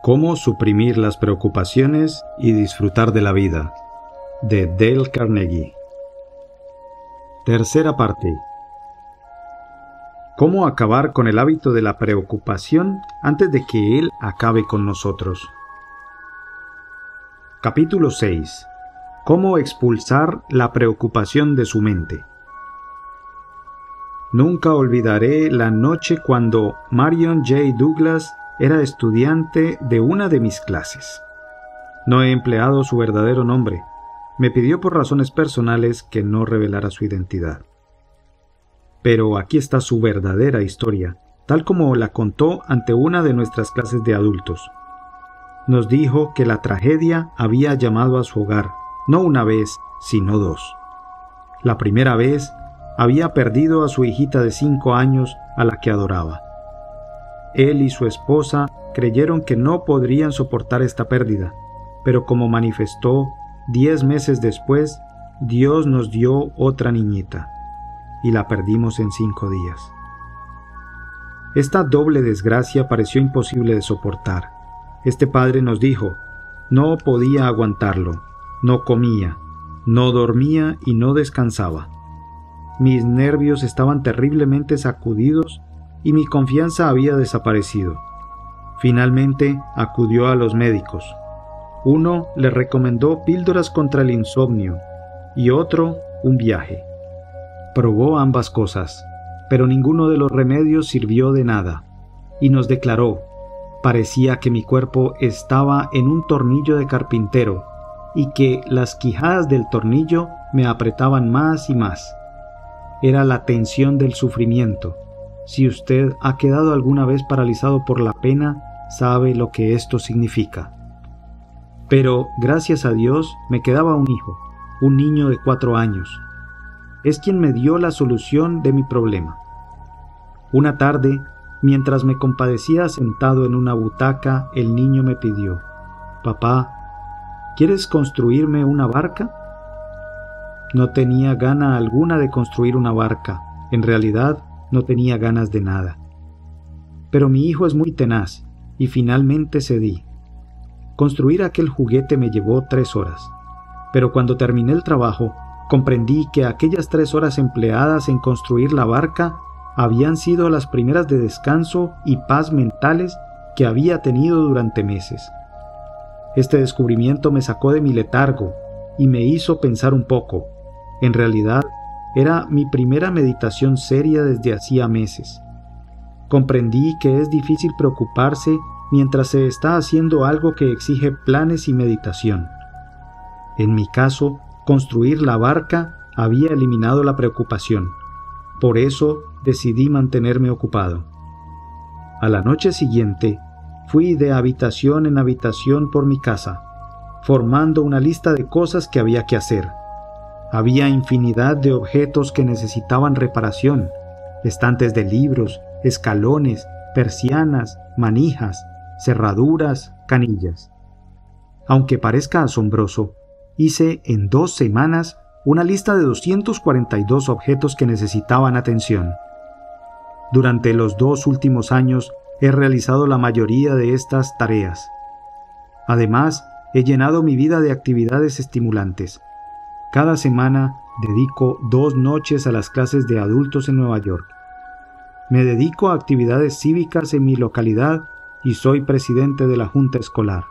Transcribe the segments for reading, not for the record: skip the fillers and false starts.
Cómo suprimir las preocupaciones y disfrutar de la vida, de Dale Carnegie. Tercera parte. Cómo acabar con el hábito de la preocupación antes de que él acabe con nosotros. Capítulo 6. Cómo expulsar la preocupación de su mente. Nunca olvidaré la noche cuando Marion J. Douglas era estudiante de una de mis clases. No he empleado su verdadero nombre. Me pidió por razones personales que no revelara su identidad. Pero aquí está su verdadera historia, tal como la contó ante una de nuestras clases de adultos. Nos dijo que la tragedia había llamado a su hogar, no una vez, sino dos. La primera vez había perdido a su hijita de 5 años a la que adoraba. Él y su esposa creyeron que no podrían soportar esta pérdida, pero como manifestó 10 meses después, Dios nos dio otra niñita, y la perdimos en 5 días. Esta doble desgracia pareció imposible de soportar. Este padre nos dijo, no podía aguantarlo, no comía, no dormía y no descansaba. Mis nervios estaban terriblemente sacudidos y mi confianza había desaparecido. Finalmente acudió a los médicos. Uno le recomendó píldoras contra el insomnio y otro un viaje. Probó ambas cosas, pero ninguno de los remedios sirvió de nada, y nos declaró, parecía que mi cuerpo estaba en un tornillo de carpintero y que las quijadas del tornillo me apretaban más y más. Era la tensión del sufrimiento. Si usted ha quedado alguna vez paralizado por la pena, sabe lo que esto significa. Pero, gracias a Dios, me quedaba un hijo, un niño de 4 años. Es quien me dio la solución de mi problema. Una tarde, mientras me compadecía sentado en una butaca, el niño me pidió, «Papá, ¿quieres construirme una barca?» No tenía gana alguna de construir una barca. En realidad, no tenía ganas de nada. Pero mi hijo es muy tenaz, y finalmente cedí. Construir aquel juguete me llevó 3 horas. Pero cuando terminé el trabajo, comprendí que aquellas 3 horas empleadas en construir la barca habían sido las primeras de descanso y paz mentales que había tenido durante meses. Este descubrimiento me sacó de mi letargo y me hizo pensar un poco. En realidad, era mi primera meditación seria desde hacía meses. Comprendí que es difícil preocuparse mientras se está haciendo algo que exige planes y meditación. En mi caso, construir la barca había eliminado la preocupación. Por eso decidí mantenerme ocupado. A la noche siguiente, fui de habitación en habitación por mi casa, formando una lista de cosas que había que hacer. Había infinidad de objetos que necesitaban reparación, estantes de libros, escalones, persianas, manijas, cerraduras, canillas. Aunque parezca asombroso, hice en 2 semanas una lista de 242 objetos que necesitaban atención. Durante los 2 últimos años he realizado la mayoría de estas tareas. Además, he llenado mi vida de actividades estimulantes. Cada semana dedico 2 noches a las clases de adultos en Nueva York. Me dedico a actividades cívicas en mi localidad y soy presidente de la junta escolar.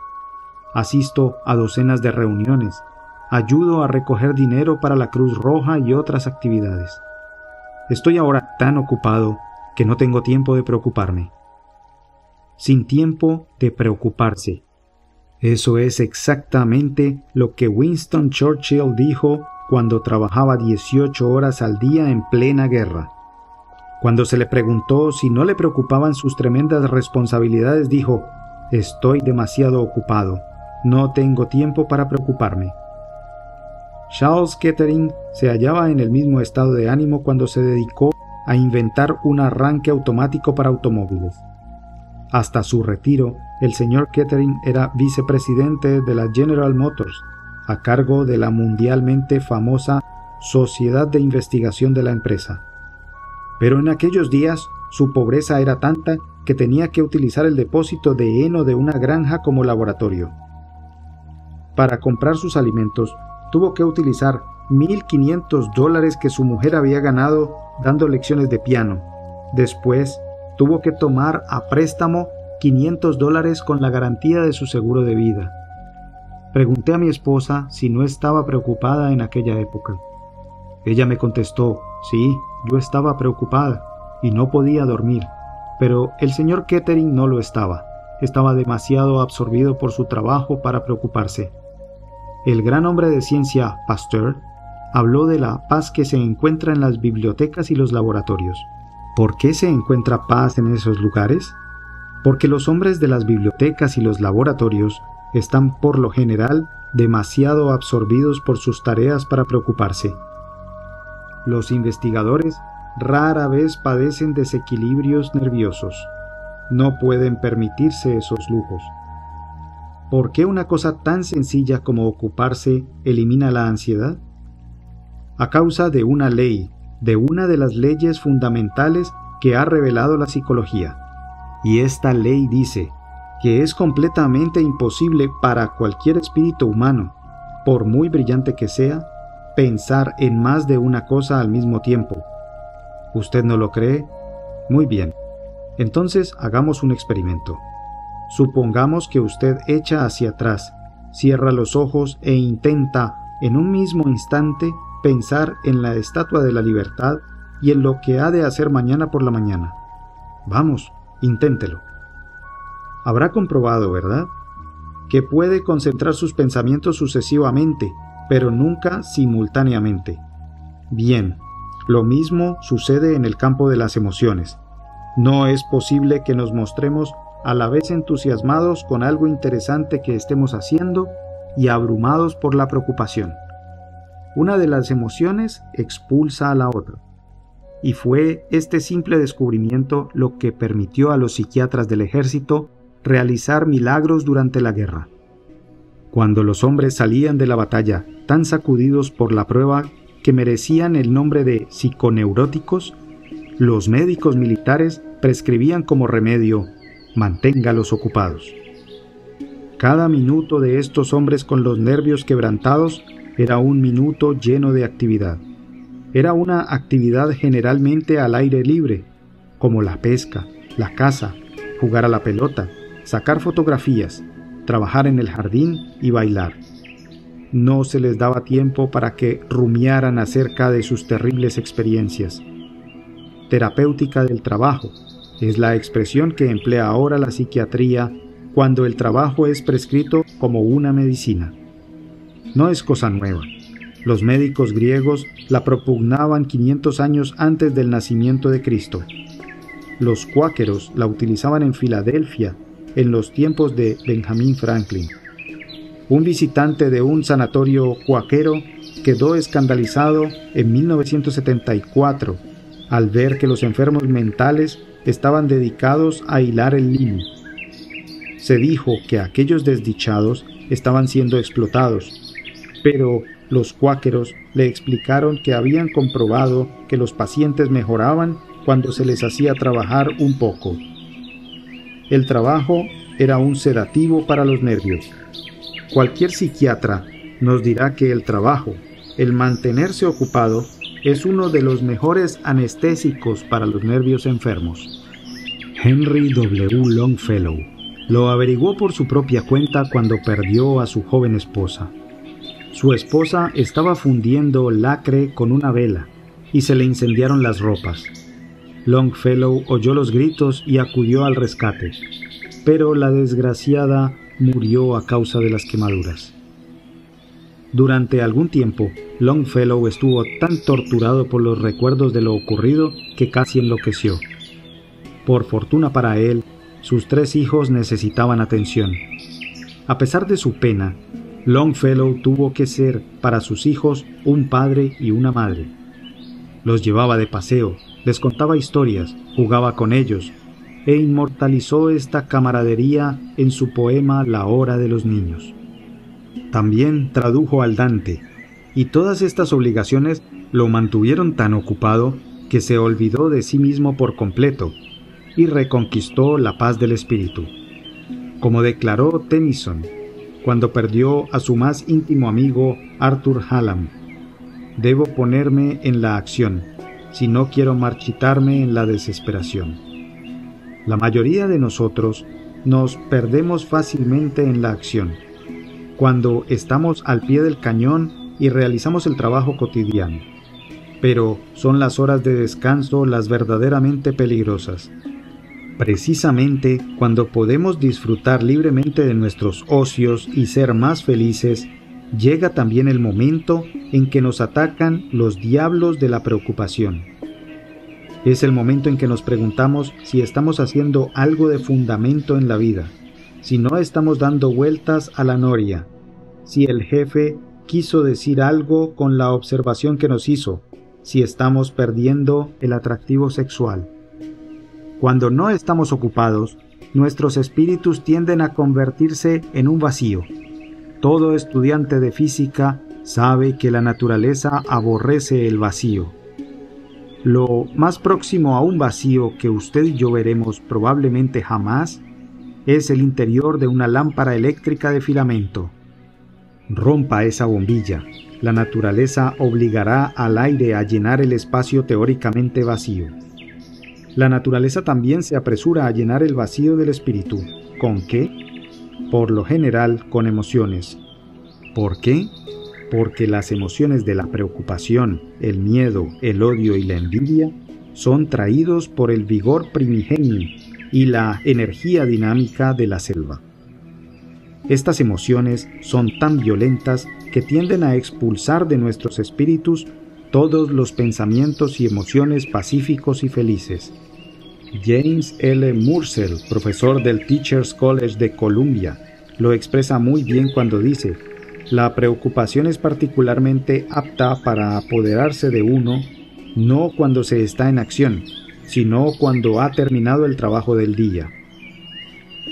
Asisto a docenas de reuniones. Ayudo a recoger dinero para la Cruz Roja y otras actividades. Estoy ahora tan ocupado que no tengo tiempo de preocuparme. Sin tiempo de preocuparse. Eso es exactamente lo que Winston Churchill dijo cuando trabajaba 18 horas al día en plena guerra. Cuando se le preguntó si no le preocupaban sus tremendas responsabilidades, dijo, «Estoy demasiado ocupado, no tengo tiempo para preocuparme». Charles Kettering se hallaba en el mismo estado de ánimo cuando se dedicó a inventar un arranque automático para automóviles. Hasta su retiro, el señor Kettering era vicepresidente de la General Motors, a cargo de la mundialmente famosa Sociedad de Investigación de la empresa. Pero en aquellos días Su pobreza era tanta que tenía que utilizar el depósito de heno de una granja como laboratorio. Para comprar sus alimentos, tuvo que utilizar $1,500 que su mujer había ganado dando lecciones de piano. Después, tuvo que tomar a préstamo $500 con la garantía de su seguro de vida. Pregunté a mi esposa si no estaba preocupada en aquella época. Ella me contestó, sí, yo estaba preocupada y no podía dormir, pero el señor Kettering no lo estaba. Estaba demasiado absorbido por su trabajo para preocuparse. El gran hombre de ciencia, Pasteur, habló de la paz que se encuentra en las bibliotecas y los laboratorios. ¿Por qué se encuentra paz en esos lugares? Porque los hombres de las bibliotecas y los laboratorios están por lo general demasiado absorbidos por sus tareas para preocuparse. Los investigadores rara vez padecen desequilibrios nerviosos. No pueden permitirse esos lujos. ¿Por qué una cosa tan sencilla como ocuparse elimina la ansiedad? A causa de una ley, de una de las leyes fundamentales que ha revelado la psicología. Y esta ley dice que es completamente imposible para cualquier espíritu humano, por muy brillante que sea, pensar en más de una cosa al mismo tiempo. ¿Usted no lo cree? Muy bien. Entonces hagamos un experimento. Supongamos que usted echa hacia atrás, cierra los ojos e intenta, en un mismo instante, pensar en la Estatua de la Libertad y en lo que ha de hacer mañana por la mañana. Vamos, inténtelo. Habrá comprobado, ¿verdad?, que puede concentrar sus pensamientos sucesivamente, pero nunca simultáneamente. Bien, lo mismo sucede en el campo de las emociones. No es posible que nos mostremos a la vez entusiasmados con algo interesante que estemos haciendo y abrumados por la preocupación. Una de las emociones expulsa a la otra. Y fue este simple descubrimiento lo que permitió a los psiquiatras del ejército realizar milagros durante la guerra. Cuando los hombres salían de la batalla tan sacudidos por la prueba que merecían el nombre de psiconeuróticos, los médicos militares prescribían como remedio: manténgalos ocupados. Cada minuto de estos hombres con los nervios quebrantados era un minuto lleno de actividad. Era una actividad generalmente al aire libre, como la pesca, la caza, jugar a la pelota, sacar fotografías, trabajar en el jardín y bailar. No se les daba tiempo para que rumiaran acerca de sus terribles experiencias. Terapéutica del trabajo es la expresión que emplea ahora la psiquiatría cuando el trabajo es prescrito como una medicina. No es cosa nueva. Los médicos griegos la propugnaban 500 años antes del nacimiento de Cristo. Los cuáqueros la utilizaban en Filadelfia en los tiempos de Benjamin Franklin. Un visitante de un sanatorio cuáquero quedó escandalizado en 1974 al ver que los enfermos mentales estaban dedicados a hilar el lino. Se dijo que aquellos desdichados estaban siendo explotados, pero los cuáqueros le explicaron que habían comprobado que los pacientes mejoraban cuando se les hacía trabajar un poco. El trabajo era un sedativo para los nervios. Cualquier psiquiatra nos dirá que el trabajo, el mantenerse ocupado, es uno de los mejores anestésicos para los nervios enfermos. Henry W. Longfellow lo averiguó por su propia cuenta cuando perdió a su joven esposa. Su esposa estaba fundiendo lacre con una vela y se le incendiaron las ropas. Longfellow oyó los gritos y acudió al rescate, pero la desgraciada murió a causa de las quemaduras. Durante algún tiempo, Longfellow estuvo tan torturado por los recuerdos de lo ocurrido que casi enloqueció. Por fortuna para él, sus 3 hijos necesitaban atención. A pesar de su pena, Longfellow tuvo que ser para sus hijos un padre y una madre. Los llevaba de paseo, les contaba historias, jugaba con ellos, e inmortalizó esta camaradería en su poema La hora de los niños. También tradujo al Dante, y todas estas obligaciones lo mantuvieron tan ocupado que se olvidó de sí mismo por completo y reconquistó la paz del espíritu. Como declaró Tennyson cuando perdió a su más íntimo amigo Arthur Hallam: debo ponerme en la acción si no quiero marchitarme en la desesperación. La mayoría de nosotros nos perdemos fácilmente en la acción, cuando estamos al pie del cañón y realizamos el trabajo cotidiano. Pero son las horas de descanso las verdaderamente peligrosas. Precisamente cuando podemos disfrutar libremente de nuestros ocios y ser más felices, llega también el momento en que nos atacan los diablos de la preocupación. Es el momento en que nos preguntamos si estamos haciendo algo de fundamento en la vida, si no estamos dando vueltas a la noria, si el jefe quiso decir algo con la observación que nos hizo, si estamos perdiendo el atractivo sexual. Cuando no estamos ocupados, nuestros espíritus tienden a convertirse en un vacío. Todo estudiante de física sabe que la naturaleza aborrece el vacío. Lo más próximo a un vacío que usted y yo veremos probablemente jamás es el interior de una lámpara eléctrica de filamento. Rompa esa bombilla. La naturaleza obligará al aire a llenar el espacio teóricamente vacío. La naturaleza también se apresura a llenar el vacío del espíritu. ¿Con qué? Por lo general, con emociones. ¿Por qué? Porque las emociones de la preocupación, el miedo, el odio y la envidia son traídos por el vigor primigenio y la energía dinámica de la selva. Estas emociones son tan violentas que tienden a expulsar de nuestros espíritus todos los pensamientos y emociones pacíficos y felices. James L. Mursell, profesor del Teachers College de Columbia, lo expresa muy bien cuando dice: la preocupación es particularmente apta para apoderarse de uno, no cuando se está en acción, sino cuando ha terminado el trabajo del día.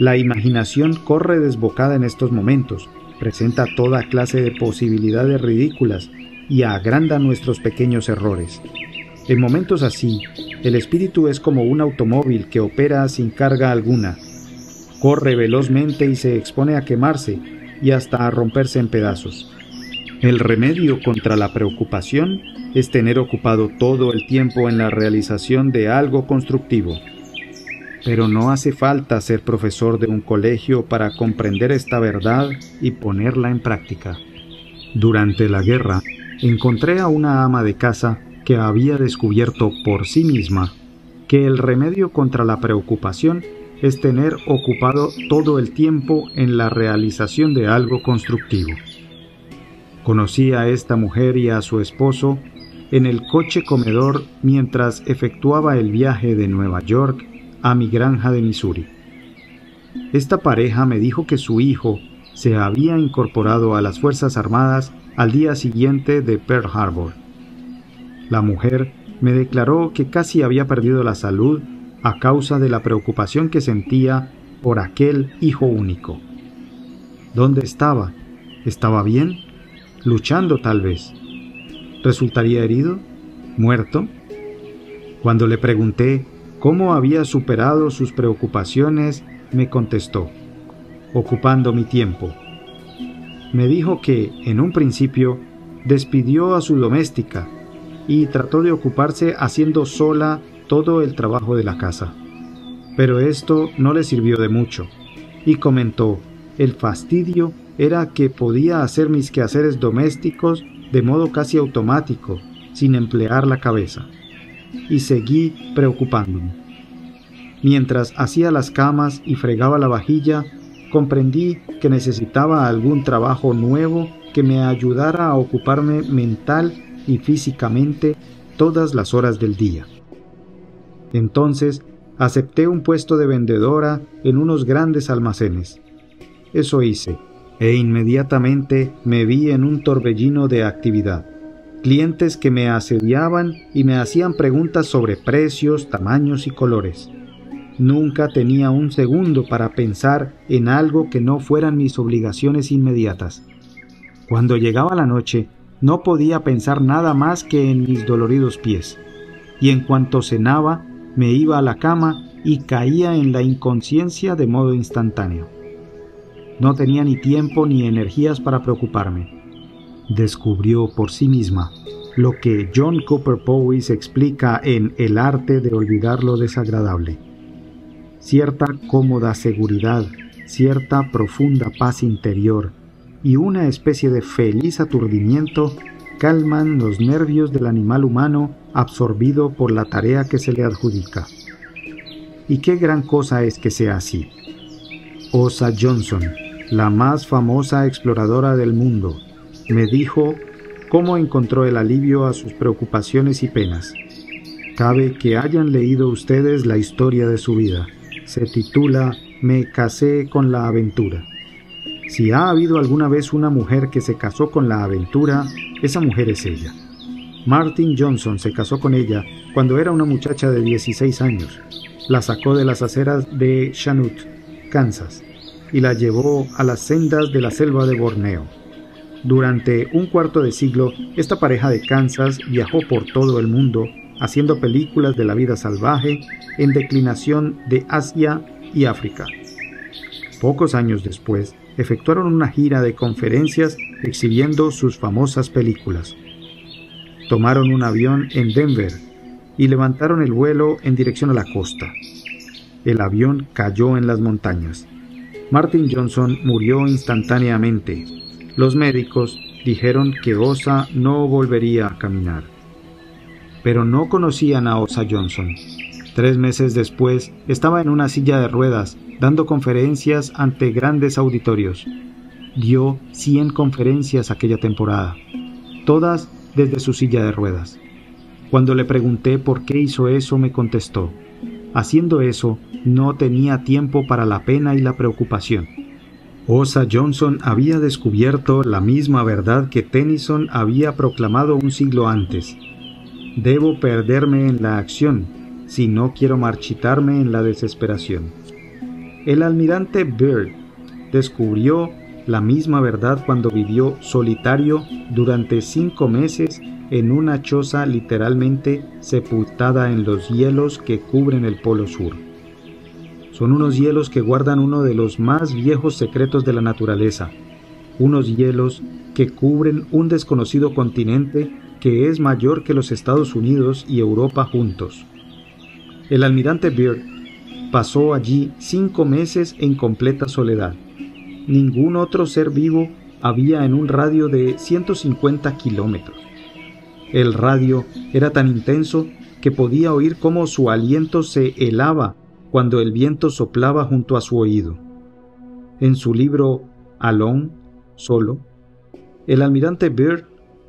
La imaginación corre desbocada en estos momentos, presenta toda clase de posibilidades ridículas y agranda nuestros pequeños errores. En momentos así, el espíritu es como un automóvil que opera sin carga alguna. Corre velozmente y se expone a quemarse y hasta a romperse en pedazos. El remedio contra la preocupación es tener ocupado todo el tiempo en la realización de algo constructivo. Pero no hace falta ser profesor de un colegio para comprender esta verdad y ponerla en práctica. Durante la guerra, encontré a una ama de casa que había descubierto por sí misma que el remedio contra la preocupación es tener ocupado todo el tiempo en la realización de algo constructivo. Conocí a esta mujer y a su esposo en el coche comedor mientras efectuaba el viaje de Nueva York a mi granja de Missouri. Esta pareja me dijo que su hijo se había incorporado a las Fuerzas Armadas al día siguiente de Pearl Harbor. La mujer me declaró que casi había perdido la salud a causa de la preocupación que sentía por aquel hijo único. ¿Dónde estaba? ¿Estaba bien? ¿Luchando tal vez? ¿Resultaría herido? ¿Muerto? Cuando le pregunté cómo había superado sus preocupaciones, me contestó: ocupando mi tiempo. Me dijo que, en un principio, despidió a su doméstica y trató de ocuparse haciendo sola todo el trabajo de la casa. Pero esto no le sirvió de mucho, y comentó: el fastidio era que podía hacer mis quehaceres domésticos de modo casi automático, sin emplear la cabeza. Y seguí preocupándome. Mientras hacía las camas y fregaba la vajilla, comprendí que necesitaba algún trabajo nuevo que me ayudara a ocuparme mental y físicamente todas las horas del día. Entonces acepté un puesto de vendedora en unos grandes almacenes. Eso hice, e inmediatamente me vi en un torbellino de actividad. Clientes que me asediaban y me hacían preguntas sobre precios, tamaños y colores. Nunca tenía un segundo para pensar en algo que no fueran mis obligaciones inmediatas. Cuando llegaba la noche, no podía pensar nada más que en mis doloridos pies. y en cuanto cenaba me iba a la cama y caía en la inconsciencia de modo instantáneo. No tenía ni tiempo ni energías para preocuparme. Descubrió por sí misma lo que John Cooper Powys explica en El arte de olvidar lo desagradable. Cierta cómoda seguridad, cierta profunda paz interior y una especie de feliz aturdimiento calman los nervios del animal humano absorbido por la tarea que se le adjudica. Y qué gran cosa es que sea así. Osa Johnson, la más famosa exploradora del mundo, me dijo cómo encontró el alivio a sus preocupaciones y penas. Cabe que hayan leído ustedes la historia de su vida. Se titula Me casé con la aventura. Si ha habido alguna vez una mujer que se casó con la aventura, esa mujer es ella. Martin Johnson se casó con ella cuando era una muchacha de 16 años. La sacó de las aceras de Chanute, Kansas, y la llevó a las sendas de la selva de Borneo. Durante un cuarto de siglo, esta pareja de Kansas viajó por todo el mundo, haciendo películas de la vida salvaje en declinación de Asia y África. Pocos años después, efectuaron una gira de conferencias exhibiendo sus famosas películas. Tomaron un avión en Denver y levantaron el vuelo en dirección a la costa. El avión cayó en las montañas. Martin Johnson murió instantáneamente. Los médicos dijeron que Osa no volvería a caminar. Pero no conocían a Osa Johnson. 3 meses después, estaba en una silla de ruedas, dando conferencias ante grandes auditorios. Dio 100 conferencias aquella temporada, todas desde su silla de ruedas. Cuando le pregunté por qué hizo eso, me contestó: haciendo eso, no tenía tiempo para la pena y la preocupación. Osa Johnson había descubierto la misma verdad que Tennyson había proclamado un siglo antes. Debo perderme en la acción, si no quiero marchitarme en la desesperación. El almirante Byrd descubrió la misma verdad cuando vivió solitario durante 5 meses en una choza literalmente sepultada en los hielos que cubren el Polo Sur. Son unos hielos que guardan uno de los más viejos secretos de la naturaleza, unos hielos que cubren un desconocido continente que es mayor que los Estados Unidos y Europa juntos. El almirante Byrd pasó allí 5 meses en completa soledad. Ningún otro ser vivo había en un radio de 150 kilómetros. El radio era tan intenso que podía oír cómo su aliento se helaba cuando el viento soplaba junto a su oído. En su libro Alone, Solo, el almirante Byrd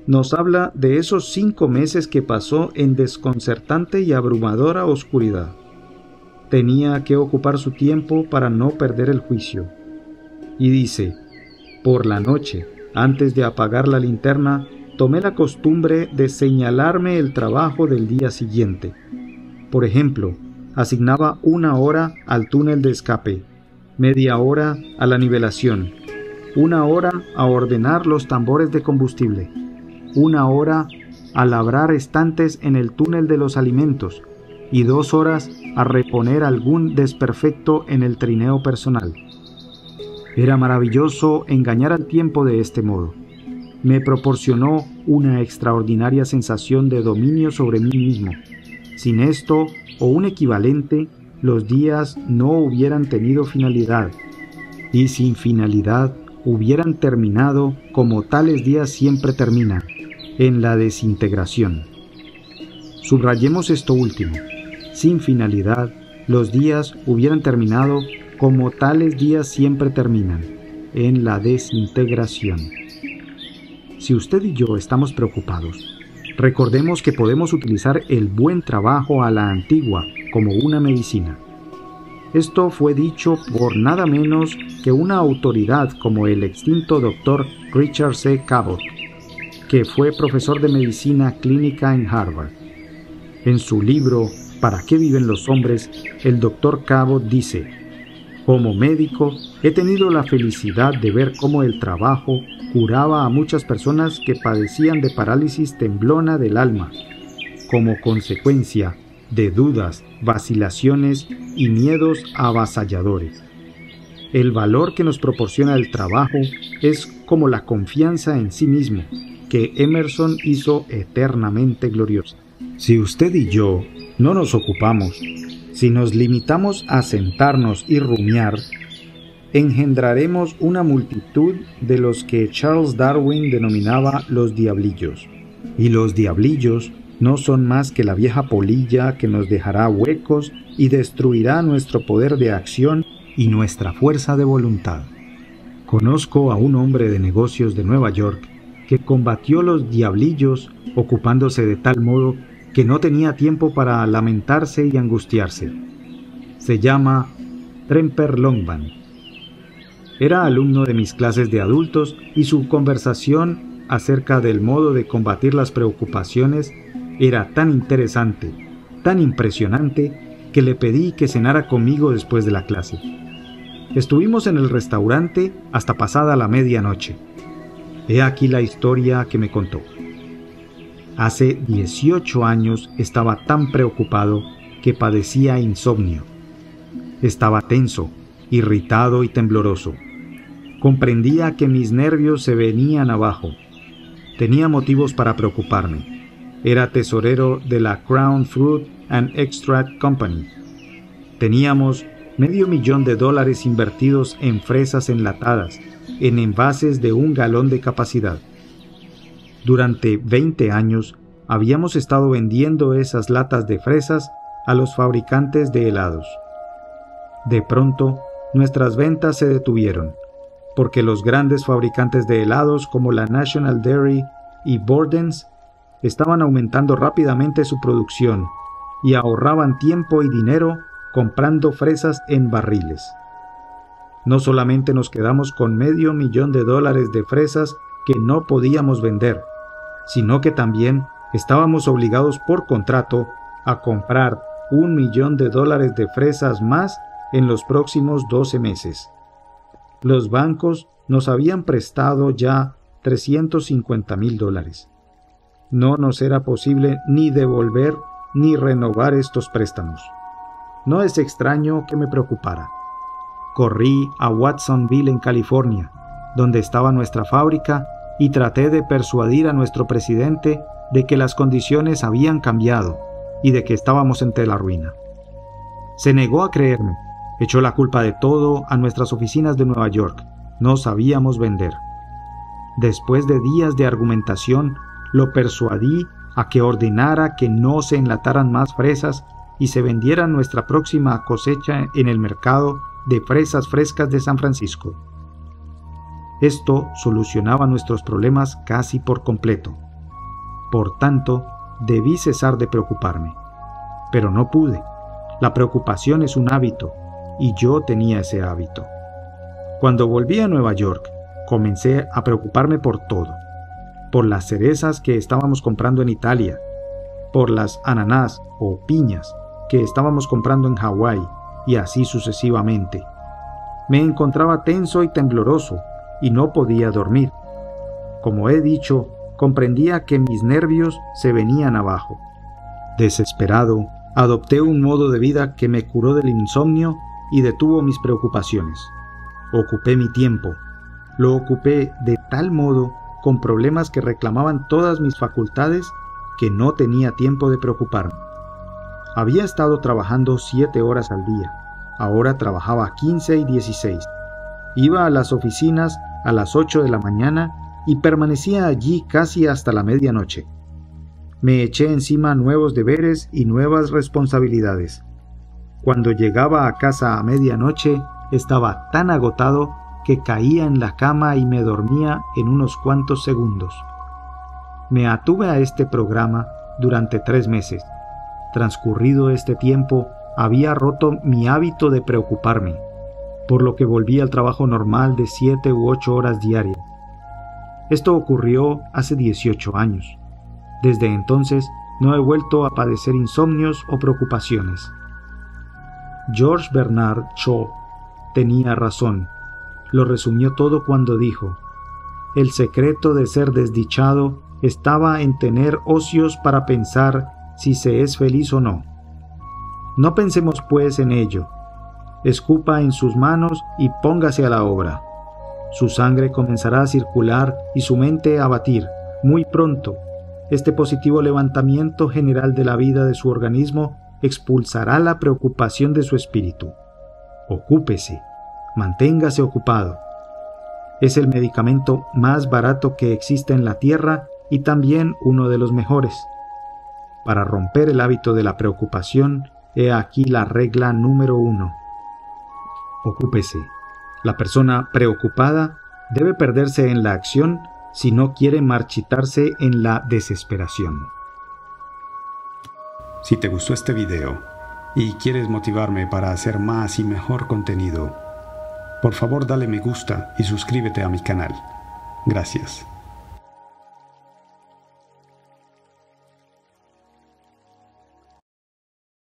nos habla de esos 5 meses que pasó en desconcertante y abrumadora oscuridad. Tenía que ocupar su tiempo para no perder el juicio. Y dice: por la noche, antes de apagar la linterna, tomé la costumbre de señalarme el trabajo del día siguiente. Por ejemplo, asignaba 1 hora al túnel de escape, media hora a la nivelación, 1 hora a ordenar los tambores de combustible, 1 hora a labrar estantes en el túnel de los alimentos y 2 horas a reponer algún desperfecto en el trineo personal. Era maravilloso engañar al tiempo de este modo. Me proporcionó una extraordinaria sensación de dominio sobre mí mismo. Sin esto, o un equivalente, los días no hubieran tenido finalidad, y sin finalidad hubieran terminado como tales días siempre terminan, en la desintegración. Subrayemos esto último: sin finalidad, los días hubieran terminado como tales días siempre terminan, en la desintegración. Si usted y yo estamos preocupados, recordemos que podemos utilizar el buen trabajo a la antigua como una medicina. Esto fue dicho por nada menos que una autoridad como el extinto Dr. Richard C. Cabot, que fue profesor de medicina clínica en Harvard. En su libro ¿Para qué viven los hombres?, el Dr. Cabot dice: como médico, he tenido la felicidad de ver cómo el trabajo curaba a muchas personas que padecían de parálisis temblona del alma. como consecuencia de dudas, vacilaciones y miedos avasalladores. El valor que nos proporciona el trabajo es como la confianza en sí mismo, que Emerson hizo eternamente gloriosa. Si usted y yo no nos ocupamos, si nos limitamos a sentarnos y rumiar, engendraremos una multitud de los que Charles Darwin denominaba los diablillos. Y los diablillos no son más que la vieja polilla que nos dejará huecos y destruirá nuestro poder de acción y nuestra fuerza de voluntad. Conozco a un hombre de negocios de Nueva York que combatió los diablillos ocupándose de tal modo que no tenía tiempo para lamentarse y angustiarse. Se llama Tremper Longman. Era alumno de mis clases de adultos y su conversación acerca del modo de combatir las preocupaciones era tan interesante, tan impresionante, que le pedí que cenara conmigo después de la clase. Estuvimos en el restaurante hasta pasada la medianoche. He aquí la historia que me contó. Hace 18 años estaba tan preocupado que padecía insomnio. Estaba tenso, irritado y tembloroso. Comprendía que mis nervios se venían abajo. Tenía motivos para preocuparme. Era tesorero de la Crown Fruit and Extract Company. Teníamos $500,000 invertidos en fresas enlatadas, en envases de 1 galón de capacidad. Durante 20 años habíamos estado vendiendo esas latas de fresas a los fabricantes de helados. De pronto, nuestras ventas se detuvieron, porque los grandes fabricantes de helados como la National Dairy y Borden's estaban aumentando rápidamente su producción y ahorraban tiempo y dinero comprando fresas en barriles. No solamente nos quedamos con $500,000 de fresas que no podíamos vender, sino que también estábamos obligados por contrato a comprar $1,000,000 de fresas más en los próximos 12 meses. Los bancos nos habían prestado ya $350,000. No nos era posible ni devolver ni renovar estos préstamos. No es extraño que me preocupara. Corrí a Watsonville, en California, donde estaba nuestra fábrica, y traté de persuadir a nuestro presidente de que las condiciones habían cambiado y de que estábamos ante la ruina. Se negó a creerme. Echó la culpa de todo a nuestras oficinas de Nueva York. No sabíamos vender. Después de días de argumentación, lo persuadí a que ordenara que no se enlataran más fresas y se vendiera nuestra próxima cosecha en el mercado de fresas frescas de San Francisco. Esto solucionaba nuestros problemas casi por completo. Por tanto, debí cesar de preocuparme. Pero no pude. La preocupación es un hábito, y yo tenía ese hábito. Cuando volví a Nueva York, comencé a preocuparme por todo. Por las cerezas que estábamos comprando en Italia, por las ananás o piñas que estábamos comprando en Hawái, y así sucesivamente. Me encontraba tenso y tembloroso, y no podía dormir. Como he dicho, comprendía que mis nervios se venían abajo. Desesperado, adopté un modo de vida que me curó del insomnio y detuvo mis preocupaciones. Ocupé mi tiempo. Lo ocupé de tal modo con problemas que reclamaban todas mis facultades que no tenía tiempo de preocuparme. Había estado trabajando 7 horas al día. Ahora trabajaba 15 y 16. Iba a las oficinas a las 8 de la mañana y permanecía allí casi hasta la medianoche. Me eché encima nuevos deberes y nuevas responsabilidades. Cuando llegaba a casa a medianoche, estaba tan agotado que caía en la cama y me dormía en unos cuantos segundos. Me atuve a este programa durante 3 meses. Transcurrido este tiempo, había roto mi hábito de preocuparme, por lo que volví al trabajo normal de 7 u 8 horas diarias. Esto ocurrió hace 18 años. Desde entonces no he vuelto a padecer insomnios o preocupaciones. George Bernard Shaw tenía razón. Lo resumió todo cuando dijo: el secreto de ser desdichado estaba en tener ocios para pensar si se es feliz o no. No pensemos pues en ello. Escupa en sus manos y póngase a la obra. Su sangre comenzará a circular y su mente a batir. Muy pronto, este positivo levantamiento general de la vida de su organismo expulsará la preocupación de su espíritu. Ocúpese, manténgase ocupado. Es el medicamento más barato que existe en la tierra y también uno de los mejores. Para romper el hábito de la preocupación, he aquí la regla número 1. Ocúpese. La persona preocupada debe perderse en la acción si no quiere marchitarse en la desesperación. Si te gustó este video y quieres motivarme para hacer más y mejor contenido, por favor dale me gusta y suscríbete a mi canal. Gracias.